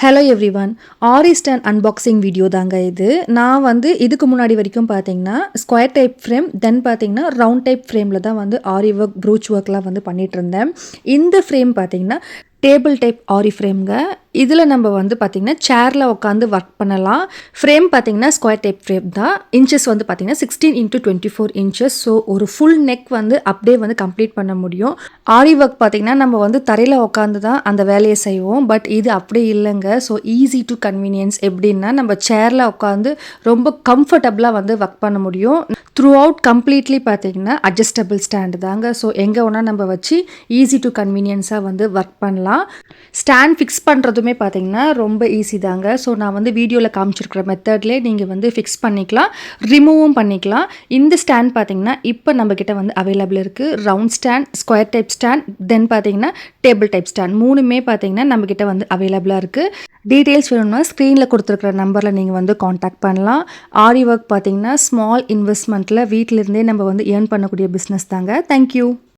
Hello everyone. ஆரி stand unboxing video தாங்க இது. நான் வந்து இதுக்கு முன்னாடி வரைக்கும் பார்த்தீங்கன்னா, ஸ்கொயர் டைப் ஃப்ரேம், தென் பார்த்தீங்கன்னா, ரவுண்ட் டைப் ஃப்ரேமில தான் வந்து ஆரி ஒர்க், ப்ரூச் ஒர்க்லாம் வந்து பண்ணிட்டுருந்தேன். இந்த ஃப்ரேம் பார்த்தீங்கன்னா, டேபிள் டைப் ஆரி ஃப்ரேம்ங்க. இதில நம்ம வந்து பார்த்தீங்கன்னா, சேர்ல உட்காந்து ஒர்க் பண்ணலாம். ஃப்ரேம் பார்த்தீங்கன்னா, ஸ்கொயர் டைப் ஃப்ரேம் தான். இன்ச்சஸ் வந்து பார்த்தீங்கன்னா, 16x24 இன்ச்சஸ். ஸோ, ஒரு ஃபுல் நெக் வந்து அப்படியே வந்து கம்ப்ளீட் பண்ண முடியும். ஆரி ஒர்க் பார்த்தீங்கன்னா, நம்ம வந்து தரையில உட்காந்து தான் அந்த வேலையை செய்வோம். பட் இது அப்படி இல்லைங்க. ஸோ, ஈஸி டு கன்வீனியன்ஸ் எப்படின்னா, நம்ம சேர்ல உட்காந்து ரொம்ப கம்ஃபர்டபுளாக வந்து ஒர்க் பண்ண முடியும். த்ரூ அவுட் கம்ப்ளீட்லி பார்த்தீங்கன்னா, அட்ஜஸ்டபிள் ஸ்டாண்டு தாங்க. ஸோ, எங்கே வேணால் நம்ம வச்சு ஈஸி டு கன்வீனியன்ஸாக வந்து ஒர்க் பண்ணலாம். ஸ்டாண்ட் ஃபிக்ஸ் பண்ணுறதுமே பார்த்தீங்கன்னா ரொம்ப ஈஸி தாங்க. ஸோ நான் வந்து வீடியோவில் காமிச்சிருக்கிற மெத்தட்லேயே நீங்கள் வந்து ஃபிக்ஸ் பண்ணிக்கலாம், ரிமூவும் பண்ணிக்கலாம். இந்த ஸ்டாண்ட் பார்த்தீங்கன்னா இப்போ நம்மக்கிட்ட வந்து அவைலபிள் இருக்குது. Round stand, square type stand, then பார்த்தீங்கன்னா டேபிள் டைப் ஸ்டாண்ட், மூணுமே பார்த்தீங்கன்னா நம்மக்கிட்ட வந்து அவைலபிளாக இருக்குது. டீட்டெயில்ஸ் வேணும்னா ஸ்க்ரீனில் கொடுத்துருக்குற நம்பரில் நீங்கள் வந்து காண்டாக்ட் பண்ணலாம். ஆரி ஒர்க் பார்த்தீங்கன்னா ஸ்மால் இன்வெஸ்ட்மெண்ட்டில் வீட்டிலிருந்தே நம்ம வந்து ஏர்ன் பண்ணக்கூடிய பிஸ்னஸ் தாங்க. தேங்க்யூ.